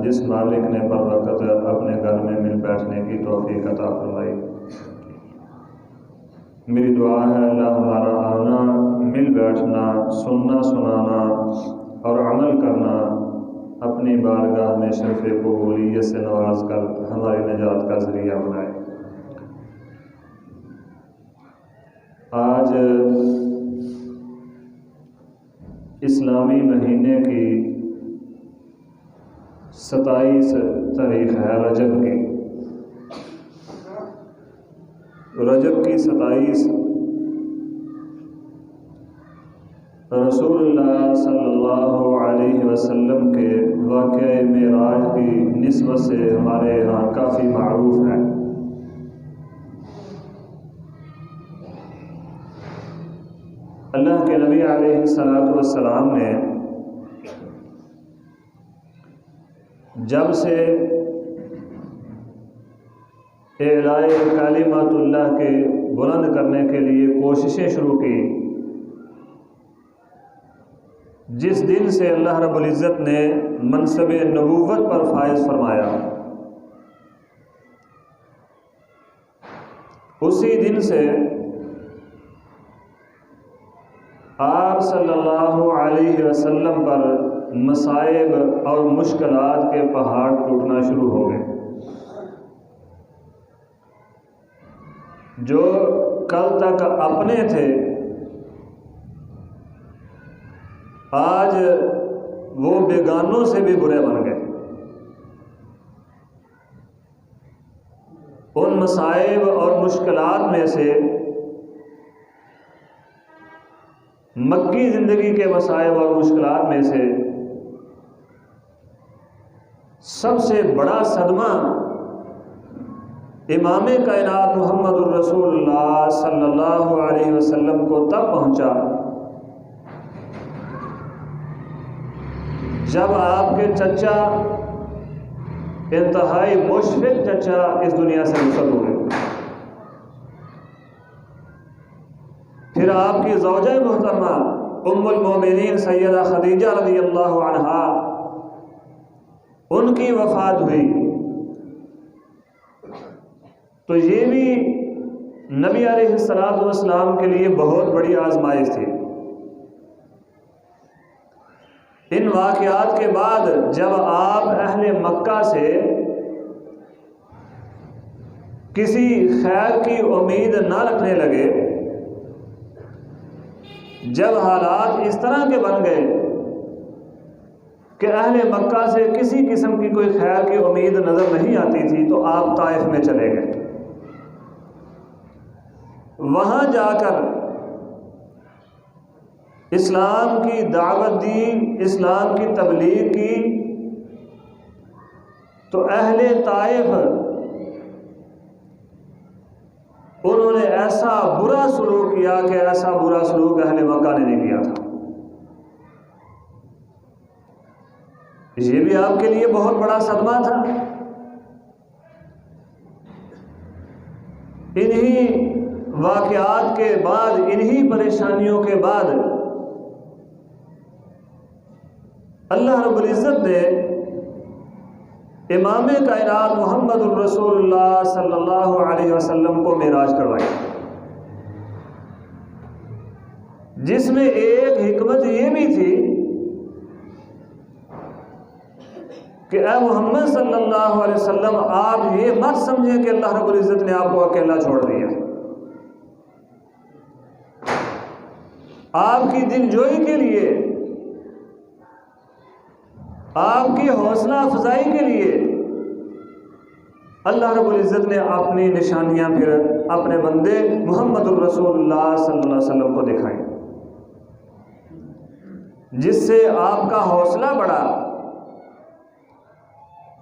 जिस मालिक ने बर वक़्त अपने घर में मिल बैठने की तौफीक अता फरमाई। मेरी दुआ है अल्लाह हमारा आना, मिल बैठना, सुनना सुनाना और अमल करना अपनी बारगाह में शरफ़ कबूलियत से नवाज कर हमारी निजात का ज़रिया बनाए। आज इस्लामी महीने की 27 तारीख है रजब की। रजब की 27 रसूलुल्लाह सल्लल्लाहु अलैहि वसल्लम के वाक़या मेराज की निस्बत से हमारे यहाँ काफ़ी मारूफ है। अल्लाह के नबी अलैहिस्सलातु वस्सलाम ने जब से इलाए कलिमतुल्लाह के बुलंद करने के लिए कोशिशें शुरू की, जिस दिन से अल्लाह रब्बुल इज़्ज़त ने मनसब नबूवत पर फायज फरमाया, उसी दिन से आप सल्लल्लाहु अलैहि वसल्लम पर मसाइब और मुश्किलात के पहाड़ टूटना शुरू हो गए। जो कल तक अपने थे, आज वो बेगानों से भी बुरे बन गए। उन मसाइब और मुश्किलात में से मक्की ज़िंदगी के मसाइब और मुश्किलात में से सबसे बड़ा सदमा इमाम कायनात मुहम्मदुर रसूलुल्लाह सल्लल्लाहु अलैहि वसल्लम को तब पहुंचा जब आपके चचा, इंतहाई मुशफिक चचा, इस दुनिया से रुखसत हो गए। फिर आपकी ज़ौजा मोहतरमा उम्मुल मोमिनीन सैयदा खदीजा रज़ियल्लाहु अन्हा, उनकी वफ़ात हुई। तो ये भी नबी अलैहिस्सलातु वस्सलाम के लिए बहुत बड़ी आजमाइश थी। इन वाक़यात के बाद जब आप अहले मक्का से किसी खैर की उम्मीद ना रखने लगे, जब हालात इस तरह के बन गए कि अहले मक्का से किसी किस्म की कोई खैर की उम्मीद नज़र नहीं आती थी, तो आप ताइफ में चले गए। वहाँ जाकर इस्लाम की दावत दी, इस्लाम की तबलीग की, तो अहले ताइफ उन्होंने ऐसा बुरा सलूक किया कि ऐसा बुरा सलूक अहले मक्का ने नहीं किया था। ये भी आपके लिए बहुत बड़ा सदमा था। इन्हीं वाक़यात के बाद, इन्हीं परेशानियों के बाद अल्लाह रब्बुल इज़्ज़त ने इमाम कायनात मुहम्मदुर रसूलुल्लाह सल्लल्लाहु अलैहि वसल्लम को मेराज करवाई, जिसमें एक हिकमत ये भी थी कि ऐ मोहम्मद सल्लल्लाहु अलैहि वसल्लम, आप ये मत समझें कि अल्लाह रब्बुल इज़्ज़त ने आपको अकेला छोड़ दिया। आपकी दिलजोई के लिए, आपकी हौसला अफजाई के लिए अल्लाह रब्बुल इज़्ज़त ने अपनी निशानियां फिर अपने बंदे मुहम्मदुर रसूलुल्लाह सल्लल्लाहु अलैहि वसल्लम को दिखाई, जिससे आपका हौसला बढ़ा,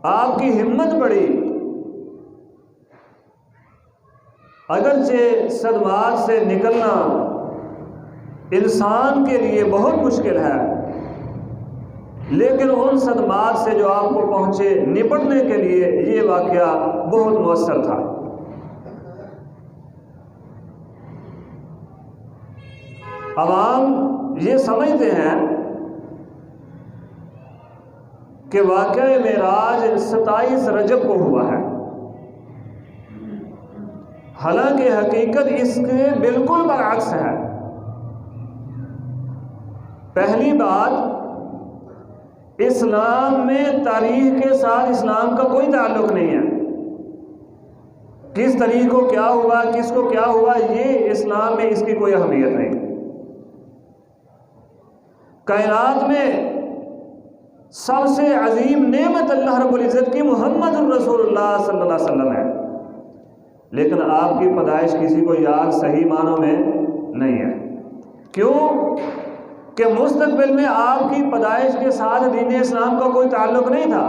आपकी हिम्मत बढ़ी। अगरचे सदमात से निकलना इंसान के लिए बहुत मुश्किल है, लेकिन उन सदमात से जो आपको पहुंचे, निपटने के लिए ये वाक़या बहुत मुअस्सर था। अवाम ये समझते हैं कि वाक़या मेराज 27 रजब को हुआ है, हालांकि हकीकत इसके बिल्कुल बरअक्स है। पहली बात, इस्लाम में तारीख के साथ इस्लाम का कोई ताल्लुक नहीं है। किस तारीख को क्या हुआ, किसको क्या हुआ, ये इस्लाम में इसकी कोई अहमियत नहीं। कायनात में सबसे अजीम नेमत अल्लाह रब्बुल इज़्ज़त की मोहम्मद रसूलुल्लाह सल्लल्लाहु अलैहि वसल्लम है, लेकिन आपकी पैदाइश किसी को याद सही मानों में नहीं है। क्यों कि मुस्तकबिल में आपकी पैदाइश के साथ दीन इस्लाम का कोई ताल्लुक नहीं था,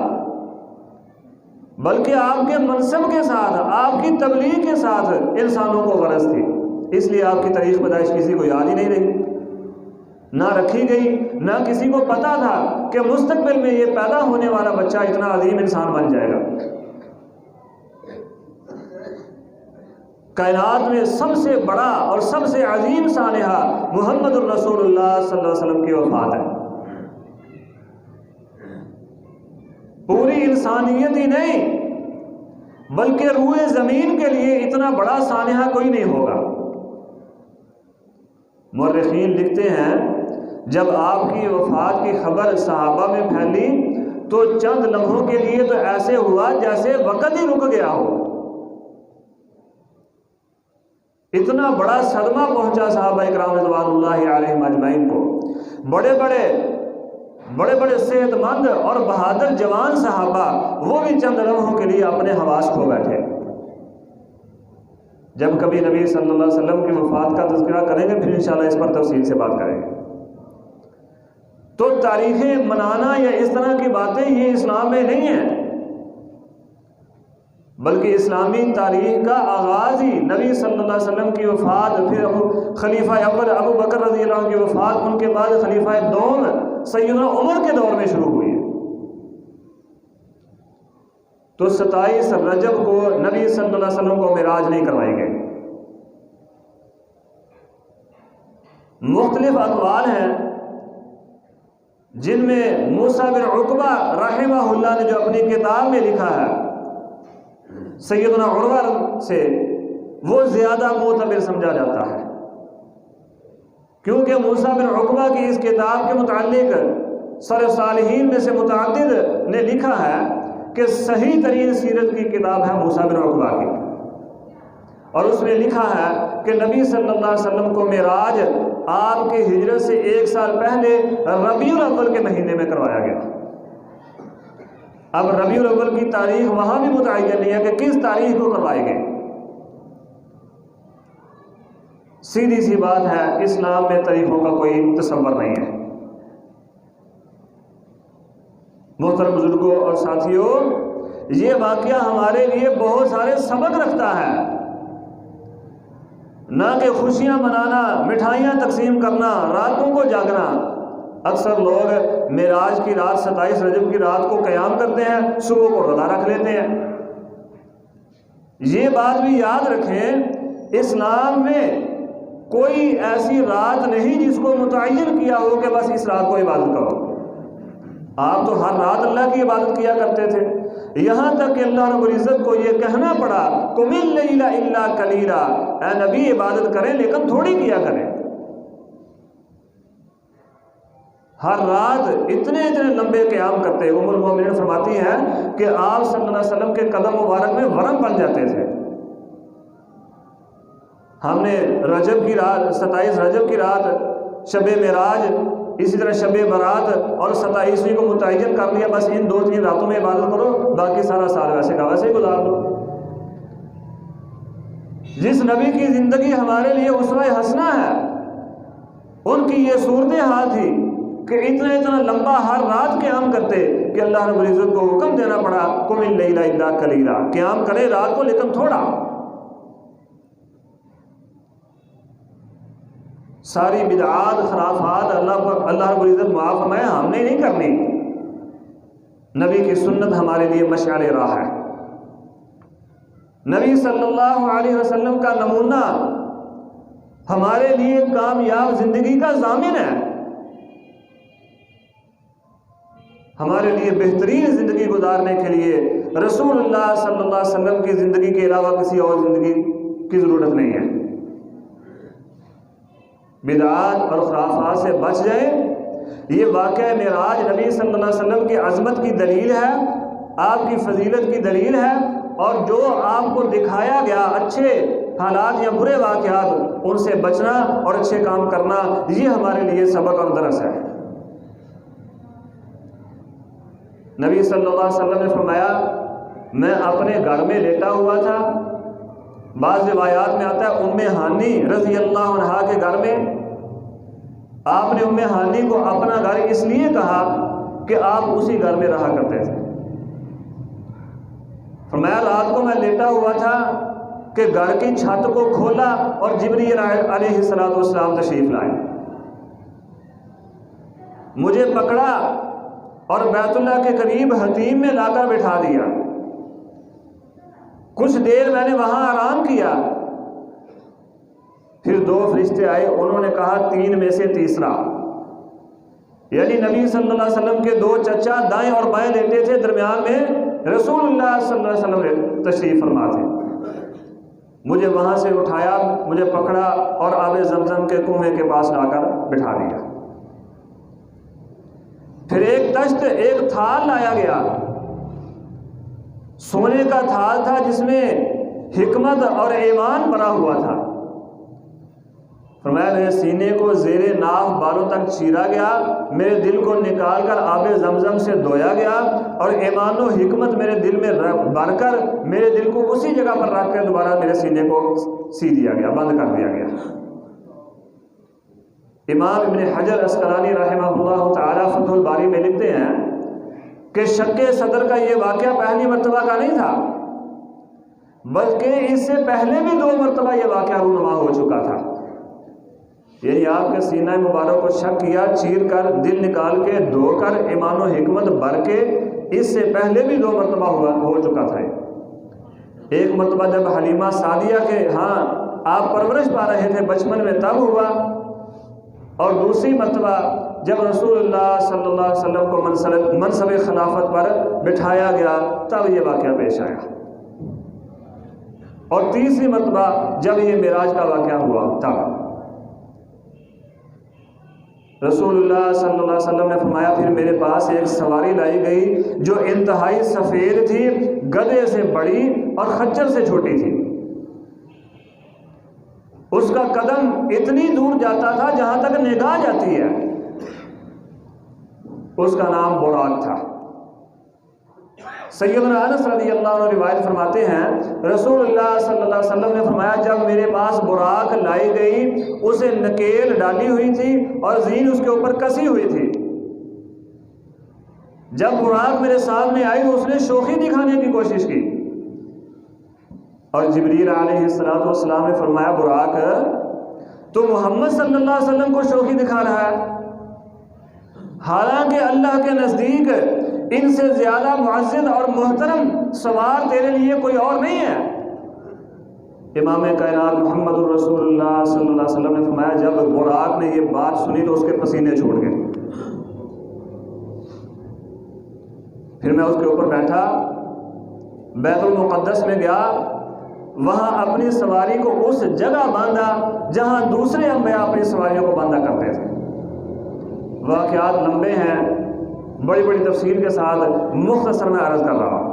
बल्कि आपके मनसब के साथ, आपकी तबलीग के साथ इंसानों को गरज थी। इसलिए आपकी तारीख पैदाइश किसी को याद ही नहीं रही, ना रखी गई, ना किसी को पता था कि मुस्तकबिल में ये पैदा होने वाला बच्चा इतना अजीम इंसान बन जाएगा। कायनात में सबसे बड़ा और सबसे अजीम सानिहा मोहम्मद रसूलुल्लाह सल्लल्लाहु अलैहि वसल्लम की वफात है। पूरी इंसानियत ही नहीं बल्कि रूए ज़मीन के लिए इतना बड़ा सानिहा कोई नहीं होगा। मुर्रिखीन लिखते हैं, जब आपकी वफात की खबर सहाबा में फैली तो चंद लम्हों के लिए तो ऐसे हुआ जैसे वक़्त ही रुक गया हो। इतना बड़ा सदमा पहुंचा सहाबा इकराम रिज़वानुल्लाहि अलैहिम अजमईन को। बड़े बड़े सेहतमंद और बहादुर जवान सहाबा, वो भी चंद लम्हों के लिए अपने हवास खो बैठे। जब कभी नबी सल्लल्लाहु अलैहि वसल्लम की वफात का तज़किरा करेंगे, फिर इंशाअल्लाह इस पर तफसील से बात करेंगे। तो तारीखें मनाना या इस तरह की बातें ये इस्लाम में नहीं है, बल्कि इस्लामी तारीख का आगाज़ ही नबी सल्लल्लाहु अलैहि वसल्लम की वफ़ात, फिर खलीफा अव्वल अबू बकर रज़ियल्लाहु अन्हु की वफ़ात, उनके बाद खलीफा दोम सैयदना उमर के दौर में शुरू हुई है। तो 27 रजब को नबी सल्लल्लाहु अलैहि वसल्लम को मिराज नहीं करवाई गई। मुख्तलिफ अक़वाल हैं जिनमें मूसा बिन उक़बा रहमहुल्लाह ने जो अपनी किताब में लिखा है सैयदना उरवा से, वो ज़्यादा मोतबर समझा जाता है, क्योंकि मूसा बिन उक़बा की इस किताब के मुताल्लिक सलफ़ सालिहीन में से मुतअद्दिद ने लिखा है कि सही तरीन सीरत की किताब है मूसा बिन उक़बा की, और उसमें लिखा है कि नबी सल्लल्लाहु अलैहि वसल्लम को मिराज आपके हिजरत से 1 साल पहले रबीउल अव्वल के महीने में करवाया गया। अब रबीउल अव्वल की तारीख वहां भी मुतय्यन नहीं है कि किस तारीख को करवाए गए। सीधी सी बात है, इस्लाम में तारीखों का कोई तसव्वुर नहीं है। मोहतरम बुजुर्गों और साथियों, ये वाक़या हमारे लिए बहुत सारे सबक रखता है। ना कि खुशियां मनाना, मिठाइयां तकसीम करना, रातों को जागना। अक्सर लोग मेराज की रात 27 रजब की रात को क़याम करते हैं, सुबह को रोज़ा रख लेते हैं। ये बात भी याद रखें, इस्लाम में कोई ऐसी रात नहीं जिसको मुतय्यन किया हो कि बस इस रात को इबादत करो। आप तो हर रात अल्लाह की इबादत किया करते थे, यहाँ तक कि अल्लाह रब्बुल इज़्ज़त को ये कहना पड़ा कुमिल लैला इल्ला कलीला, ऐ नबी इबादत करें लेकिन थोड़ी किया करें। हर रात इतने लंबे क़याम करते। उम्मुल मोमिनीन फरमाती हैं कि आप सल्लल्लाहु अलैहि वसल्लम के कदम मुबारक में वरम बन जाते थे। हमने रजब की रात, 27 रजब की रात शब मेराज, इसी तरह शब बरात और 27वीं को मुतय्यन कर लिया, बस इन 2-3 रातों में इबादत करो, बाकी सारा साल वैसे का वैसे गुजार दो। जिस नबी की ज़िंदगी हमारे लिए उसवा हसना है, उनकी ये सूरत हाल थी कि इतना लंबा हर रात क़याम करते कि अल्लाह रब्बुल इज़्ज़त को हुक्म देना पड़ा कुमिल लैला इल्ला कलीला, क़याम करे रात को लेकिन थोड़ा। सारी बिदआत खराफात अल्लाह रब्बुल इज़्ज़त माफ़ फरमाए, हमने नहीं करनी। नबी की सुन्नत हमारे लिए मशाल राह है। नबी सल्लल्लाहु अलैहि वसल्लम का नमूना हमारे लिए कामयाब ज़िंदगी का ज़ामिन है। हमारे लिए बेहतरीन ज़िंदगी गुजारने के लिए रसूलुल्लाह सल्लल्लाहु अलैहि वसल्लम की ज़िंदगी के अलावा किसी और ज़िंदगी की ज़रूरत नहीं है। बिदआत और खुराफात से बच जाए। ये वाक़या मेराज नबी सल्लल्लाहु अलैहि वसल्लम की अज़मत की दलील है, आपकी फजीलत की दलील है, और जो आपको दिखाया गया अच्छे हालात या बुरे वाक़यात, उनसे बचना और अच्छे काम करना, ये हमारे लिए सबक और दरस है। नबी सल्लल्लाहु अलैहि वसल्लम ने फरमाया, मैं अपने घर में लेटा हुआ था। बाज़ रिवायात में आता है उम्मे हानी रज़ी अल्लाह अन्हा के घर में। आपने उम्मे हानी को अपना घर इसलिए कहा कि आप उसी घर में रहा करते थे। फरमाया, रात को मैं लेटा हुआ था कि घर की छत को खोला और जिब्रील अलैहिस्सलातु वस्सलाम तशरीफ लाए। मुझे पकड़ा और बैतुल्लाह के करीब हतीम में लाकर बिठा दिया। कुछ देर मैंने वहां आराम किया। फिर दो फरिश्ते आए, उन्होंने कहा 3 में से तीसरा, यानी नबी सल्लल्लाहु अलैहि वसल्लम के 2 चचा दाएं और बाएं लेटे थे, दरमियान में रसूलुल्लाह सल्लल्लाहु अलैहि वसल्लम तशरीफ फरमा थे। मुझे वहां से उठाया, मुझे पकड़ा और आबे ज़मज़म के कुएं के पास लाकर बिठा दिया। फिर एक तश्त, एक थाल लाया गया, सोने का थाल था जिसमें हिकमत और ईमान भरा हुआ था। फरमाया, मेरे सीने को ज़ेरे नाफ बालों तक चीरा गया, मेरे दिल को निकाल कर आबे ज़मज़म से धोया गया और ईमान और हिकमत मेरे दिल में भरकर मेरे दिल को उसी जगह पर रख कर दोबारा मेरे सीने को सी दिया गया, बंद कर दिया गया। इमाम इब्न हजर अस्कलानी रहमहुल्लाह ताला फतहुल बारी में लिखते हैं कि शक्के सदर का ये वाक़या पहली मरतबा का नहीं था, बल्कि इससे पहले भी 2 मरतबा ये वाक़या रूनुमा हो चुका था। यही आपके सीना मुबारक को शक किया, चीर कर, दिल निकाल के, धोकर, ईमान और हिकमत भर के, इससे पहले भी 2 मरतबा हो चुका था। एक मरतबा जब हलीमा सादिया के हाँ आप परवरिश पा रहे थे बचपन में, तब हुआ, और दूसरी मरतबा जब रसूलुल्लाह सल्लल्लाहु अलैहि वसल्लम को मनसब खिलाफत पर बिठाया गया, तब ये वाक़या पेश आया। और तीसरी मरतबा जब ये मेराज का वाक़या हुआ, तब रसूलुल्लाह सल्लल्लाहु अलैहि वसल्लम ने फरमाया, फिर मेरे पास एक सवारी लाई गई जो इंतहाई सफ़ेद थी, गधे से बड़ी और खच्चर से छोटी थी। उसका कदम इतनी दूर जाता था जहां तक निगाह जाती है। उसका नाम बुराक था। सैयदना अनस रज़ी अल्लाह अन्हु रिवायत फरमाते हैं, रसूलुल्लाह सल्लल्लाहु अलैहि वसल्लम ने फरमाया, जब मेरे पास बुराक लाई गई, उसे नकेल डाली हुई थी और ज़ीन उसके ऊपर कसी हुई थी। जब बुराक मेरे सामने आई तो उसने शोखी दिखाने की कोशिश की, और जिब्रील अलैहिस्सलातु वस्सलाम ने फरमाया, बुराक तो मोहम्मद सल्लल्लाहु अलैहि वसल्लम को शोखी दिखा रहा है, हालांकि अल्लाह के नज़दीक इनसे ज़्यादा मुअज़्ज़ज़ और मोहतरम सवार तेरे लिए कोई और नहीं है। इमाम कायनात मुहम्मदुर रसूलुल्लाह सल्लल्लाहु अलैहि वसल्लम ने फरमाया, जब बुराक ने ये बात सुनी तो उसके पसीने छोड़ गए। फिर मैं उसके ऊपर बैठा, बैतुल मुक़द्दस में गया, वहां अपनी सवारी को उस जगह बांधा जहां दूसरे अंबिया अपनी सवारियों को बांधा करते थे। वाक़यात लंबे हैं, बड़ी बड़ी तफसील के साथ मुख्तसर में अर्ज़ कर रहा हूं।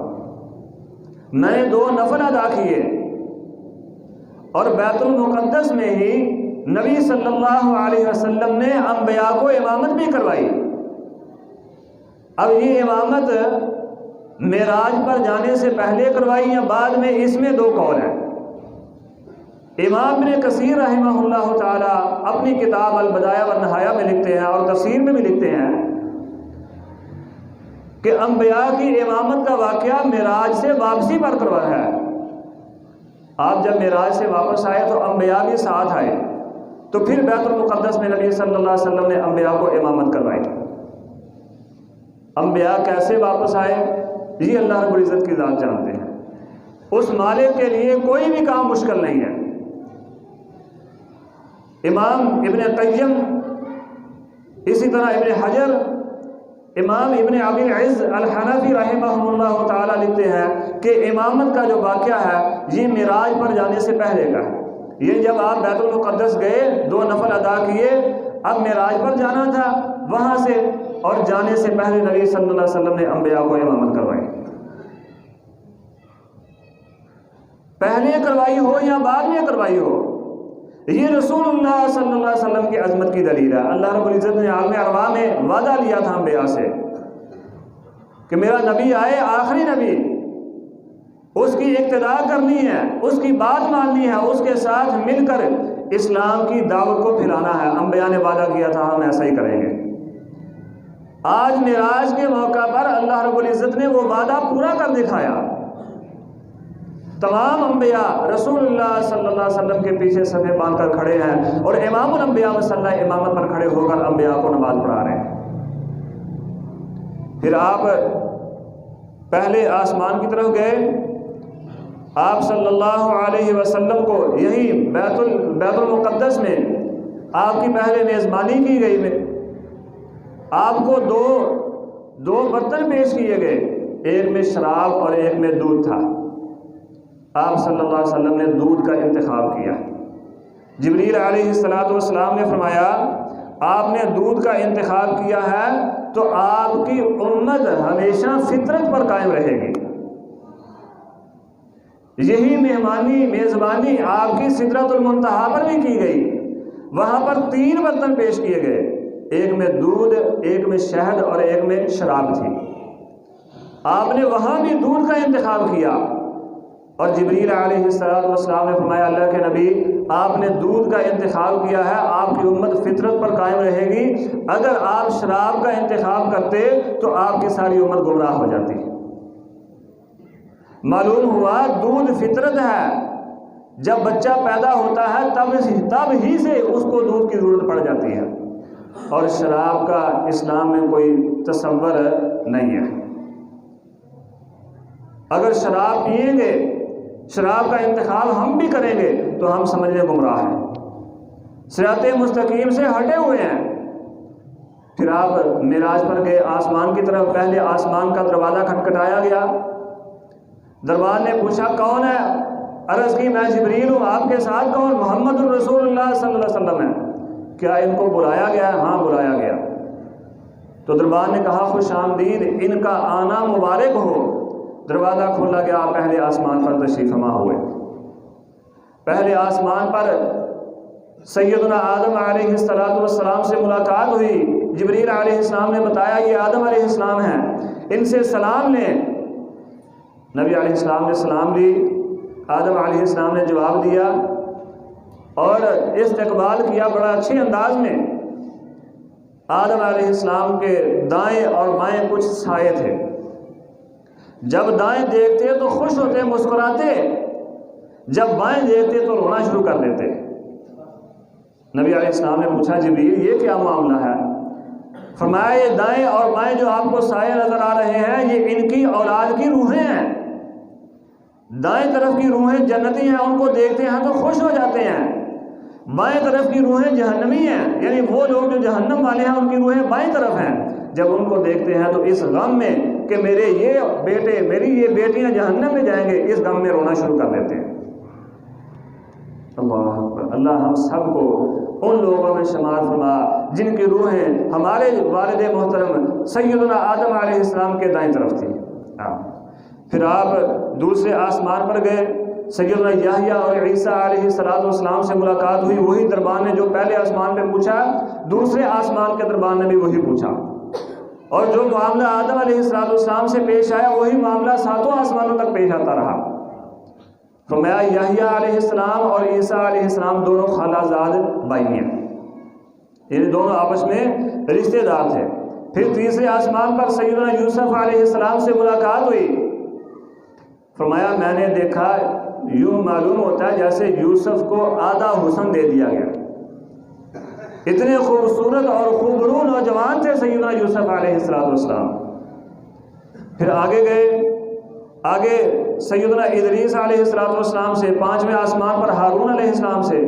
मैंने 2 नफल अदा किए और बैतुल मुक़द्दस में ही नबी सल्लल्लाहु अलैहि वसल्लम ने अंबिया को इमामत भी करवाई। अब ये इमामत मेराज पर जाने से पहले करवाई या बाद में, इसमें 2 कौल हैं। इमाम इब्न कसीर रहमहुल्लाह ताला अपनी किताब अल बदाया व नहाया में लिखते हैं और तफसीर में भी लिखते हैं कि अंबिया की इमामत का वाक़या मेराज से वापसी पर करवाया है। आप जब मेराज से वापस आए तो अंबिया भी साथ आए, तो फिर बैतुल मुक़द्दस में नबी सल्लल्लाहु अलैहि वसल्लम ने अंबिया को इमामत करवाई। अंबिया कैसे वापस आए, ये अल्लाह रब्बुल इज़्ज़त की ज़ात जानते हैं। उस मालिक के लिए कोई भी काम मुश्किल नहीं है। इमाम इब्न क़य्यम, इसी तरह इब्न हजर इमाम इब्न अबील इज़्ज़ अल-हनफी रहमहुल्लाह ताला लिखते हैं कि इमामत का जो वाक़या है ये मिराज पर जाने से पहले का है। ये जब आप बैतुल मुक़द्दस गए, 2 नफल अदा किए, अब मिराज पर जाना था वहाँ से, और जाने से पहले नबी सल्लल्लाहु अलैहि वसल्लम ने अंबिया को इमामत करवाई। पहले करवाई हो या बाद में करवाई हो, ये रसूलुल्लाह सल्लल्लाहु अलैहि वसल्लम की अज़मत की दलील है। अल्लाह रब्बुल इज़्ज़त ने आलम अरवा में वादा लिया था अंबिया से कि मेरा नबी आए, आखिरी नबी, उसकी इक्तिदा करनी है, उसकी बात माननी है, उसके साथ मिलकर इस्लाम की दावत को फैलाना है। अंबिया ने वादा किया था हम ऐसा ही करेंगे। आज मिराज के मौका पर अल्लाह रब्बुल इज़्ज़त ने वो वादा पूरा कर दिखाया। तमाम अंबिया रसूलुल्लाह सल्लल्लाहु अलैहि वसल्लम के पीछे सफ़े बांधकर खड़े हैं और इमामुल अंबिया मसल्ला इमामत पर खड़े होकर अंबिया को नमाज पढ़ा रहे हैं। फिर आप पहले आसमान की तरफ गए, आप सल्लल्लाहु अलैहि वसल्लम को यही बैतुल मुक़द्दस में आपकी पहले मेज़बानी की गई। आपको दो बर्तन पेश किए गए, एक में शराब और एक में दूध था। आप सल्लल्लाहु अलैहि वसल्लम ने दूध का इंतखाब किया। जिब्रील अलैहिस्सलातु वस्सलाम ने फरमाया आपने दूध का इंतखाब किया है तो आपकी उम्मत हमेशा फितरत पर कायम रहेगी। यही मेज़बानी आपकी सिदरतुल मुंतहा पर भी की गई। वहाँ पर 3 बर्तन पेश किए गए, एक में दूध, एक में शहद और एक में शराब थी। आपने वहाँ भी दूध का इंतखाब किया और जिब्रील अलैहिस्सलातु वस्सलाम ने फरमाया अल्लाह के नबी आपने दूध का इंतखाब किया है, आपकी उम्मत फितरत पर कायम रहेगी। अगर आप शराब का इंतखाब करते तो आपकी सारी उम्मत गुमराह हो जाती। मालूम हुआ दूध फितरत है। जब बच्चा पैदा होता है तब ही से उसको दूध की ज़रूरत पड़ जाती है, और शराब का इस्लाम में कोई तसव्वुर नहीं है। अगर शराब पिएंगे, शराब का इंतखाब हम भी करेंगे तो हम समझने गुमराह हैं, सिराते मुस्तकीम से हटे हुए हैं। फिर आप मिराज पर गए आसमान की तरफ। पहले आसमान का दरवाज़ा खटखटाया गया। दरबार ने पूछा कौन है? अर्ज़ की मैं जिब्रील हूँ। आपके साथ कौन? मोहम्मदुर रसूलुल्लाह सल्लल्लाहु अलैहि वसल्लम है। क्या इनको बुलाया गया है? हाँ बुलाया गया। तो दरबार ने कहा खुश आमदीद, इनका आना मुबारक हो। दरवाज़ा खोला गया, पहले आसमान पर तशरीफ़ फरमा हुए। पहले आसमान पर सैयदना आदम अलैहिस्सलातु वस्सलाम से मुलाकात हुई। जिब्रील अलैहिस्सलाम ने बताया ये आदम अलैहिस्सलाम हैं, इनसे सलाम लें। नबी अलैहिस्सलाम ने सलाम ली, आदम अलैहिस्सलाम ने जवाब दिया और इस्तकबाल किया बड़ा अच्छे अंदाज में। आदम अलैहिस्सलाम के दाएं और बाएं कुछ साए थे। जब दाएं देखते तो खुश होते, मुस्कुराते, जब बाएं देखते तो रोना शुरू कर देते। नबी अलैहिस्सलाम ने पूछा जिब्रील ये क्या मामला है? फरमाया ये दाएं और बाएं जो आपको साए नजर आ रहे हैं ये इनकी औलाद की रूहें हैं। दाएं तरफ की रूहें जन्नती हैं, उनको देखते हैं तो खुश हो जाते हैं। बाएं तरफ की रूहें जहन्नमी हैं, यानी वो लोग जो जहन्नम वाले हैं उनकी रूहें बाएं तरफ हैं। जब उनको देखते हैं तो इस गम में कि मेरे ये बेटे, मेरी ये बेटियां जहन्नम में जाएंगे, इस गम में रोना शुरू कर देते हैं। अल्लाह अकबर। अल्लाह हम सबको उन लोगों में शुमार फरमा जिनकी रूहें हमारे वालिद मोहतरम सैयदना आदम अलैहिस्सलाम के दाएं तरफ थी। फिर आप दूसरे आसमान पर गए। सैयदना याहया और ईसा अलैहिस्सलातु वस्सलाम से मुलाकात हुई। वही दरबार ने जो पहले आसमान पे पूछा, दूसरे आसमान के दरबार ने भी वही पूछा, और जो मामला आदम अलैहिस्सलातु वस्सलाम से पेश आया वही मामला 7 आसमानों तक पेश आता रहा। तो मैं याहया अलैहिस्सलाम और ईसा अलैहिस्सलाम दोनों खालाजाद भाई हैं, ये दोनों आपस में रिश्तेदार थे। फिर तीसरे आसमान पर सैयदना यूसुफ अलैहिस्सलाम से मुलाकात हुई। फरमाया मैंने देखा यूँ मालूम होता है जैसे यूसुफ को आधा हुस्न दे दिया गया। इतने खूबसूरत और खूबरू नौजवान थे सैयदना यूसुफ अलैहिस्सलाम। फिर आगे गए, आगे सैयदना इदरीस अलैहिस्सलाम से, 5वें आसमान पर हारून अलैहिस्सलाम से,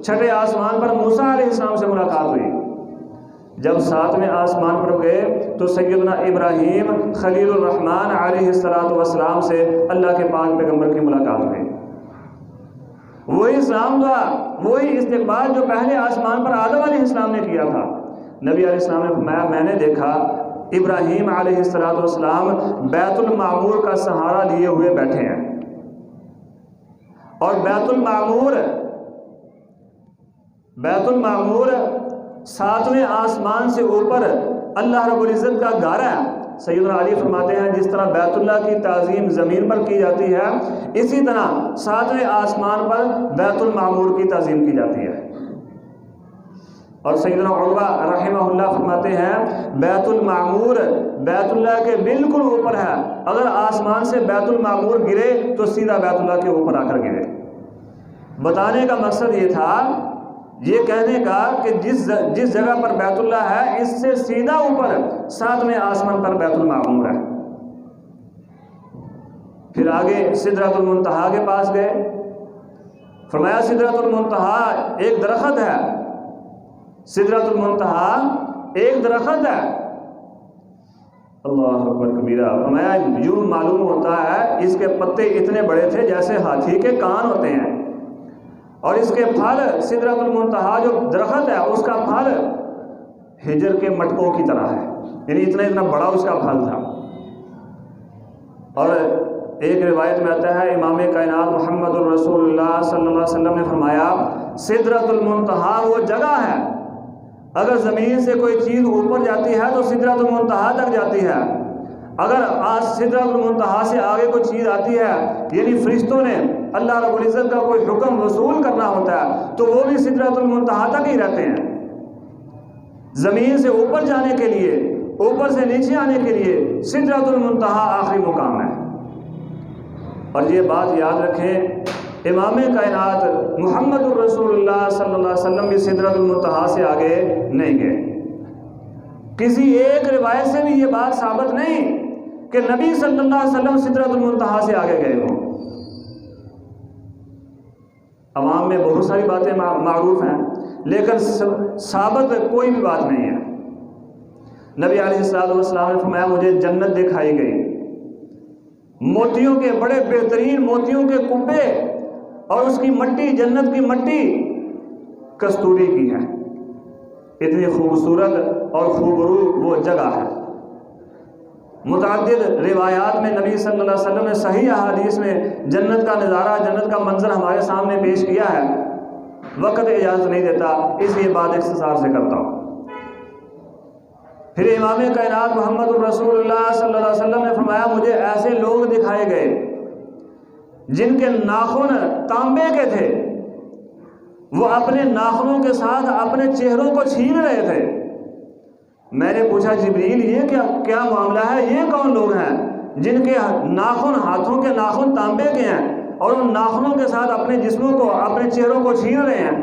6ठे आसमान पर मूसा अलैहिस्सलाम से मुलाकात हुई। जब 7वें आसमान पर गए तो सैयदना इब्राहीम खलीलुर रहमान अलैहिस्सलातु वस्सलाम से अल्लाह के पाक पैगंबर की मुलाकात हुई। वही सलाम दुआ, वही इस्तकबाल जो पहले आसमान पर आदम अलैहिस्सलाम ने किया था। नबी अलैहिस्सलाम ने फरमाया, मैंने देखा इब्राहीम अलैहिस्सलातु वस्सलाम बैतुल मामूर का सहारा लिए हुए बैठे हैं, और बैतुल मामूर 7वें आसमान से ऊपर अल्लाह रब्बुल इज़्ज़त का घर है। सैयदना अली फरमाते हैं, जिस तरह बैतुल्लाह की ताज़ीम ज़मीन पर की जाती है, इसी तरह 7वें आसमान पर बैतुल मामूर की ताज़ीम की जाती है। और सैयदना उर्वा रहमहुल्लाह फरमाते हैं, बैतुल मामूर बैतुल्लाह के बिल्कुल ऊपर है। अगर आसमान से बैतुल मामूर गिरे तो सीधा बैतुल्लाह के ऊपर आकर गिरे। बताने का मकसद ये था, ये कहने का कि जिस जगह पर बैतुल्लाह है, इससे सीधा ऊपर 7वें आसमान पर बैतुल मामूर है। फिर आगे सिदरतुल मुंतहा के पास गए। फरमाया, सिदरतुल मुंतहा एक दरख्त है, सिदरतुल मुंतहा एक दरख्त है। अल्लाह अकबर कबीरा। फरमाया, यूं मालूम होता है इसके पत्ते इतने बड़े थे जैसे हाथी के कान होते हैं, और इसके फल, सिदरतुल मुंतहा जो दरख्त है उसका फल हिजर के मटकों की तरह है, यानी इतना बड़ा उसका फल था। और एक रिवायत में आता है, इमाम कायनात मुहम्मदुर रसूलुल्लाह सल्लल्लाहु अलैहि वसल्लम ने फरमाया, सिदरतुल मुंतहा वो जगह है, अगर ज़मीन से कोई चीज़ ऊपर जाती है तो सिदरतुल मुंतहा तक जाती है। अगर आज सिदरतुल मुंतहा से आगे कोई चीज़ आती है, यानी फरिश्तों ने अल्लाह रब्बुल इज़्ज़त का कोई हुक्म वसूल करना होता है, तो वो भी सिदरतुल मुंतहा तक ही रहते हैं। ज़मीन से ऊपर जाने के लिए, ऊपर से नीचे आने के लिए सिदरतुल मुंतहा आखिरी मुकाम है। और ये बात याद रखें, इमाम कायनात मुहम्मदुर रसूलुल्लाह सल्लल्लाहु अलैहि वसल्लम भी सिदरतुल मुंतहा से आगे नहीं गए। किसी एक रिवायत से भी ये बात साबित नहीं कि नबी सल्लल्लाहु अलैहि वसल्लम सिदरतुल मुंतहा से आगे गए हों। अवाम में बहुत सारी बातें मारूफ हैं, लेकिन साबित कोई भी बात नहीं है। नबी अलैहिस्सलातु वस्सलाम ने फरमाया, मुझे जन्नत दिखाई गई, मोतियों के बड़े बेहतरीन मोतियों के कुब्बे, और उसकी मट्टी, जन्नत की मट्टी कस्तूरी की है। इतनी खूबसूरत और खूबरू वो जगह है। मुतअद्दिद रिवायात में नबी सल्लल्लाहु अलैहि वसल्लम ने सही अहादीस में जन्नत का नज़ारा, जन्नत का मंजर हमारे सामने पेश किया है। वक्त इजाज़त नहीं देता, इसलिए बात इख्तिसार से करता हूँ। फिर इमाम कायनात मुहम्मदुर रसूलुल्लाह सल्लल्लाहु अलैहि वसल्लम ने फरमाया, मुझे ऐसे लोग दिखाए गए जिनके नाखून तांबे के थे, वो अपने नाखूनों के साथ अपने चेहरों को छीन रहे थे। मैंने पूछा, जिब्रील ये क्या मामला है, ये कौन लोग हैं जिनके नाखून, हाथों के नाखून तांबे के हैं और उन नाखूनों के साथ अपने जिस्मों को, अपने चेहरों को छीन रहे हैं?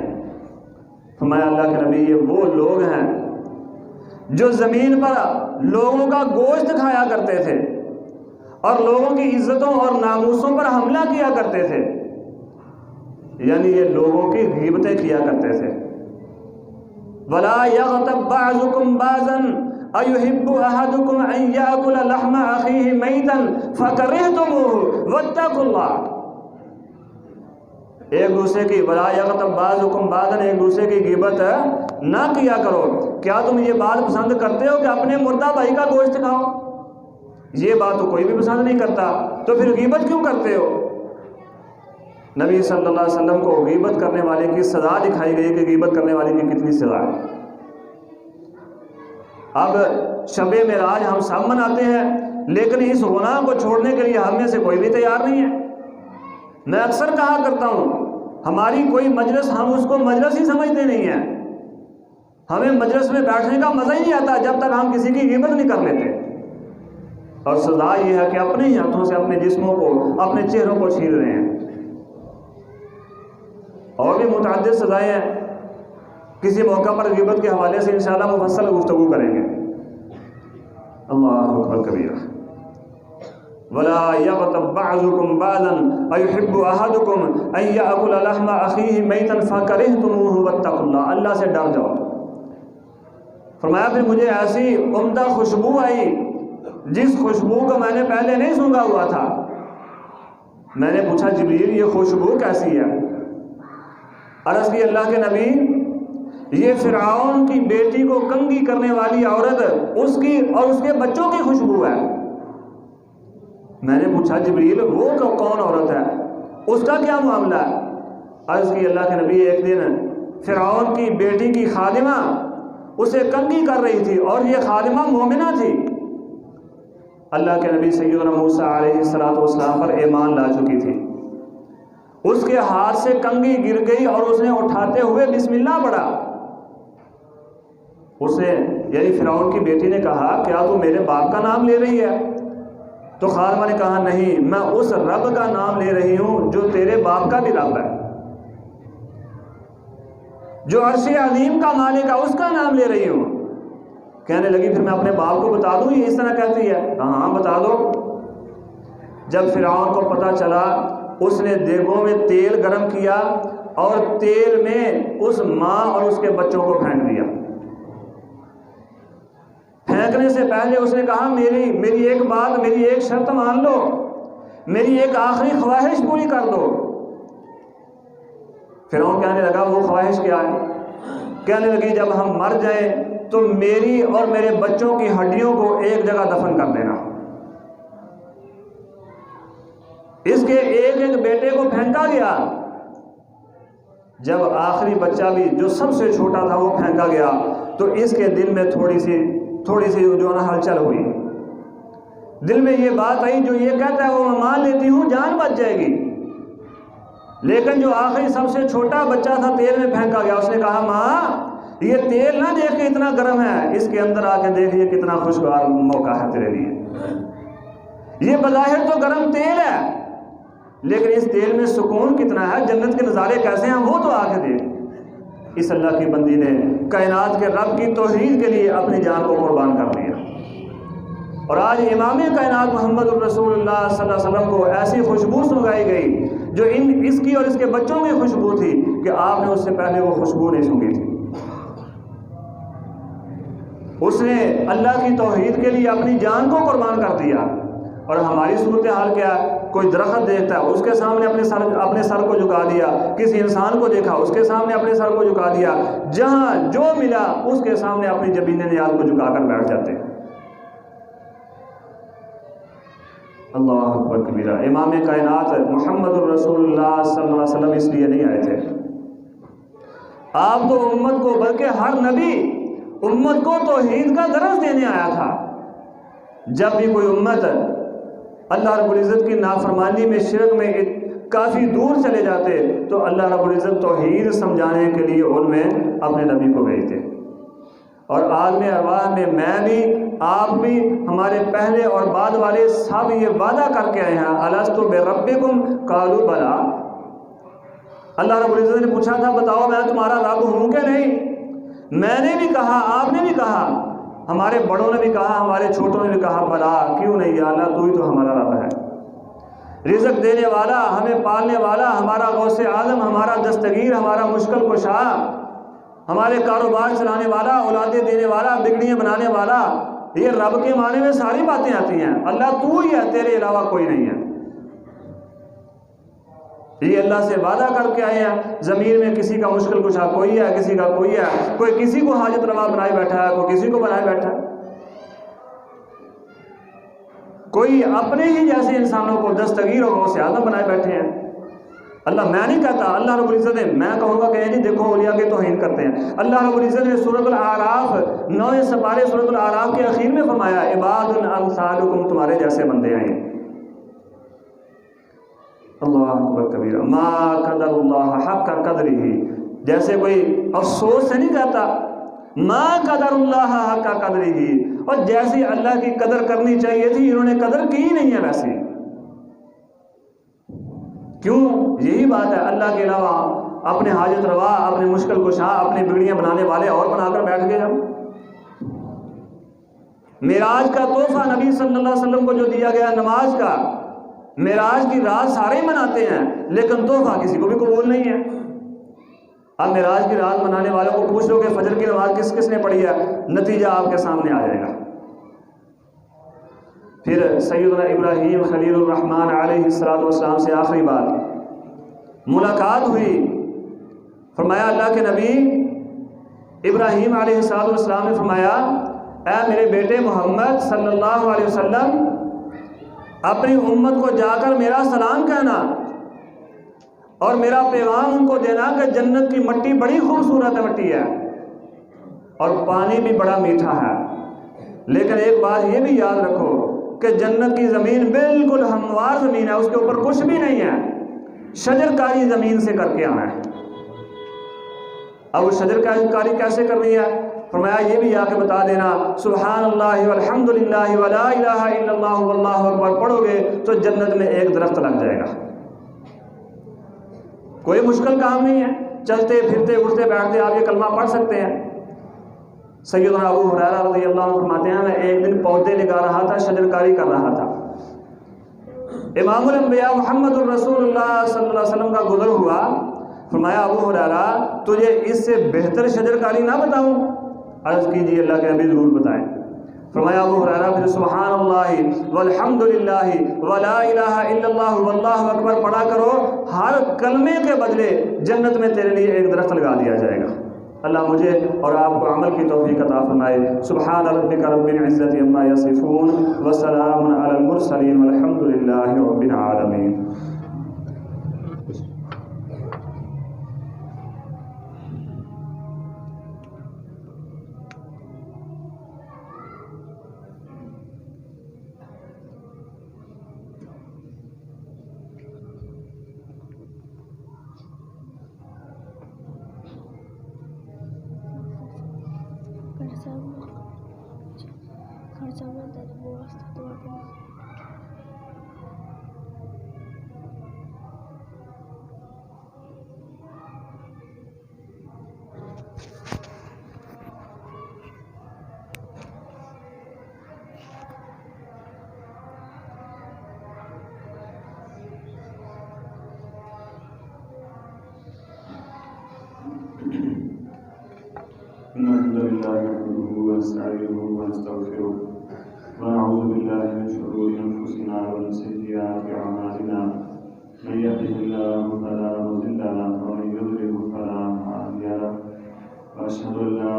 फरमाया, अल्लाह के नबी, ये वो लोग हैं जो ज़मीन पर लोगों का गोश्त खाया करते थे और लोगों की इज्जतों और नामूसों पर हमला किया करते थे, यानी ये लोगों की ग़ीबतें किया करते थे। वला यग़तब बअज़ुकुम बाज़न अयुहिब्बु अहदुकुम अन याकुल लहमा अखीहि मैतन फकरिहतुमुहु वत्तकुल्लाह। एक दूसरे की, वला यग़तब बअज़ुकुम बाज़न, एक दूसरे की ग़ीबत ना किया करो। क्या तुम ये बात पसंद करते हो कि अपने मुर्दा भाई का गोश्त खाओ? ये बात तो कोई भी पसंद नहीं करता, तो फिर ग़ीबत क्यों करते हो? नबी सल्लल्लाहु अलैहि वसल्लम को ग़ीबत करने वाले की सज़ा दिखाई गई कि ग़ीबत करने वाले की कितनी सज़ा है। अब शब मेराज हम सब मनाते हैं, लेकिन इस गुनाह को छोड़ने के लिए हम में से कोई भी तैयार नहीं है। मैं अक्सर कहा करता हूँ, हमारी कोई मजलिस, हम उसको मजलिस ही समझते नहीं हैं। हमें मजलिस में बैठने का मज़ा ही नहीं आता जब तक हम किसी की ग़ीबत नहीं कर लेते। और सज़ा ये है कि अपने ही हाथों से अपने जिस्मों को, अपने चेहरों को छीन रहे हैं। और भी मुतअद्दिद सज़ाएँ हैं, किसी मौका पर ग़ीबत के हवाले से इंशाअल्लाह मुफस्सल गुफ्तगू करेंगे। अल्लाहु अकबर कबीरा। वला यग़तब बअज़ुकुम बाज़न अयुहिब्बु अहदुकुम अन याकुल लहमा अखीहि मैतन फकरिहतुमुहु वत्तकुल्लाह। अल्लाह से डर जाओ। फरमाया फिर मुझे ऐसी उम्दा खुशबू आई जिस खुशबू को मैंने पहले नहीं सूंघा हुआ था। मैंने पूछा जिब्रील ये खुशबू कैसी है? अर्ज़ की अल्लाह के नबी, ये फिरऔन की बेटी को कंगी करने वाली औरत उसकी और उसके बच्चों की खुशबू है। मैंने पूछा जिब्रील वो कौन औरत है, उसका क्या मामला है? अर्ज़ की अल्लाह के नबी, एक दिन फिरऔन की बेटी की खादिमा उसे कंगी कर रही थी और ये खादिमा मोमिना थी। अल्लाह के नबी सैयदना मूसा अलैहिस्सलाम पर ईमान ला चुकी थी। उसके हाथ से कंगी गिर गई और उसने उठाते हुए बिस्मिल्लाह पढ़ा। उसे यानी फिरौन की बेटी ने कहा क्या तू मेरे बाप का नाम ले रही है? तो खादिमा ने कहा नहीं, मैं उस रब का नाम ले रही हूं जो तेरे बाप का भी रब है, जो अर्श अज़ीम का मालिक है, उसका नाम ले रही हूं। कहने लगी फिर मैं अपने बाप को बता दूं ये इस तरह कहती है? हाँ बता दो। जब फिरौन को पता चला उसने देगों में तेल गर्म किया और तेल में उस माँ और उसके बच्चों को फेंक दिया। फेंकने से पहले उसने कहा मेरी एक बात, मेरी एक शर्त मान लो, मेरी एक आखिरी ख्वाहिश पूरी कर दो। फिरौन कहने लगा वो ख्वाहिश क्या है? कहने लगी जब हम मर जाए तो मेरी और मेरे बच्चों की हड्डियों को एक जगह दफन कर देना। इसके एक एक बेटे को फेंका गया। जब आखिरी बच्चा भी जो सबसे छोटा था वो फेंका गया तो इसके दिल में थोड़ी सी जो ना हलचल हुई। दिल में ये बात आई जो ये कहता है वो मैं मान लेती हूँ जान बच जाएगी, लेकिन जो आखिरी सबसे छोटा बच्चा था तेल में फेंका गया। उसने कहा माँ ये तेल ना देख के इतना गर्म है, इसके अंदर आके देखिए कितना खुशगवार मौका है तेरे लिए। ये बज़ाहिर तो गर्म तेल है लेकिन इस तेल में सुकून कितना है, जन्नत के नज़ारे कैसे हैं वो तो आके देख। इस अल्लाह की बंदी ने कायनात के रब की तौहीद के लिए अपनी जान को कुर्बान कर दिया। और आज इमाम कायनात मोहम्मद रसूलुल्लाह सल्लल्लाहु अलैहि वसल्लम को ऐसी खुशबू सुंघाई गई जो इसकी और इसके बच्चों की खुशबू थी कि आपने उससे पहले वो खुशबू नहीं सूंघी थी। उसने अल्लाह की तौहीद के लिए अपनी जान को कुर्बान कर दिया। और हमारी सूरत हाल क्या है? कोई दरख्त देखता है उसके सामने अपने सर को झुका दिया, किसी इंसान को देखा उसके सामने अपने सर को झुका दिया, जहां जो मिला उसके सामने अपनी जबीन नियाज को झुकाकर बैठ जाते हैं। अल्लाह अकबर कबीरा। इमाम कायनात मोहम्मद रसूलुल्लाह सल्लल्लाहु अलैहि वसल्लम इसलिए नहीं आए थे। आप तो उम्मत को, बल्कि हर नबी उम्मत को तौहीद का दर्स देने आया था। जब भी कोई उम्मत अल्लाह रब्बुल इज़्ज़त की नाफरमानी में, शिरक में काफ़ी दूर चले जाते तो अल्लाह रब्बुल इज़्ज़त तौहीद समझाने के लिए उनमें अपने नबी को भेजते। और आलम अरवाह में मैं भी, आप भी, हमारे पहले और बाद वाले सब ये वादा करके आए हैं अलस्तु बिरब्बिकुम कालू बला। अल्लाह रब्बुल इज़्ज़त ने पूछा था बताओ मैं तुम्हारा रब हूँ कि नहीं? मैंने भी कहा, आपने भी कहा, हमारे बड़ों ने भी कहा, हमारे छोटों ने भी कहा बला, क्यों नहीं या अल्लाह तू ही तो हमारा रब है। रिज़्क़ देने वाला, हमें पालने वाला, हमारा गौसे आज़म, हमारा दस्तगीर, हमारा मुश्किल कुशा, हमारे कारोबार चलाने वाला, औलादें देने वाला, बिगड़ियाँ बनाने वाला, ये रब के माने में सारी बातें आती हैं। अल्लाह तू ही है, तेरे अलावा कोई नहीं है। ये अल्लाह से वादा करके आए हैं। ज़मीन में किसी का मुश्किल कुशा कोई है, किसी का कोई है, कोई किसी को हाजत रवा बनाए बैठा है, कोई किसी को बनाए बैठा है, कोई अपने ही जैसे इंसानों को दस्तगीर और गौसे आज़म बनाए बैठे हैं। अल्लाह मैं नहीं कहता, अल्लाह रब्बुल इज़्ज़त है। मैं कहूँगा कि जी देखो औलिया के तौहीद करते हैं। अल्लाह रब्बुल इज़्ज़त ने सूरतुल आराफ 9 सपारे सूरतुल आराफ के आखिर में फरमाया इबादुन अमसालुकुम, तुम्हारे जैसे बंदे हैं। अल्लाह अकबर कबीरा। मा कदरुल्लाह हक़्क़ क़द्रिही, जैसे कोई अफसोस से नहीं कहता मा कदरुल्लाह हक़्क़ क़द्रिही, और जैसी अल्लाह की कदर करनी चाहिए थी इन्होंने कदर की ही नहीं है वैसे। क्यों? यही बात है, अल्लाह के अलावा अपने हाजत रवा, अपने मुश्किल कुशा, अपनी बिगड़ियां बनाने वाले और बनाकर बैठ गए हम। मेराज का तोहफा नबी सल्लल्लाहु अलैहि वसल्लम को जो दिया गया नमाज का, मेराज की रात सारे ही मनाते हैं लेकिन तोहफा किसी को भी कबूल नहीं है। अब मेराज की रात मनाने वालों को पूछ लो कि फजर की नमाज किस किस ने पढ़ी है, नतीजा आपके सामने आ जाएगा। फिर सैयदना इब्राहीम खलीलुर रहमान अलैहिस्सलाम से आखिरी बात मुलाकात हुई। फरमाया अल्लाह के नबी इब्राहीम अलैहिस्सलाम ने फरमाया, ऐ मेरे बेटे मोहम्मद सल्लल्लाहु अलैहि वसल्लम, अपनी उम्मत को जाकर मेरा सलाम कहना और मेरा पैगाम उनको देना कि जन्नत की मिट्टी बड़ी खूबसूरत मिट्टी है और पानी भी बड़ा मीठा है। लेकिन एक बात ये भी याद रखो कि जन्नत की ज़मीन बिल्कुल हमवार ज़मीन है, उसके ऊपर कुछ भी नहीं है, शजरकारी ज़मीन से करके आना है। अब वो शजरकारी कैसे करनी है? फरमाया ये भी आके बता देना, सुब्हानल्लाहि वल्हम्दुलिल्लाहि वला इलाहा इल्लल्लाह वल्लाहु अकबर पढ़ोगे तो जन्नत में एक दरख्त लग जाएगा। कोई मुश्किल काम नहीं है, चलते फिरते उठते बैठते आप ये कलमा पढ़ सकते हैं। सैयदना अबू हुरैरा रज़ियल्लाहु अन्हु फरमाते हैं, मैं एक दिन पौधे लगा रहा था, शजरकारी कर रहा था। इमामुल अंबिया मुहम्मदुर रसूलुल्लाह सल्लल्लाहु अलैहि वसल्लम का गुज़र हुआ। फरमाया अबू हुरैरा तुझे इससे बेहतर शजरकारी ना बताऊं? अर्ज़ कीजिए अल्लाह के नबी ज़रूर बताएं। फरमाया अबू हुरैरा फिर सुब्हानल्लाहि वल्हम्दुलिल्लाहि वला इलाहा इल्लल्लाह वल्लाहु अकबर पढ़ा करो, हर कलमे के बदले जन्नत में तेरे लिए एक दरख्त लगा दिया जाएगा। अल्लाह मुझे और आपको अमल की तौफीक अता फरमाए। सुब्हान रब्बिका रब्बिल इज़्ज़ति अम्मा यसिफून व सलामुन अलल मुरसलीन वल्हम्दुलिल्लाहि रब्बिल आलमीन। नहमदुलिल्लाहि व नस्तईनुहु व नस्तगफिरुह व नऊज़ु बिल्लाहि मिन शुरूरि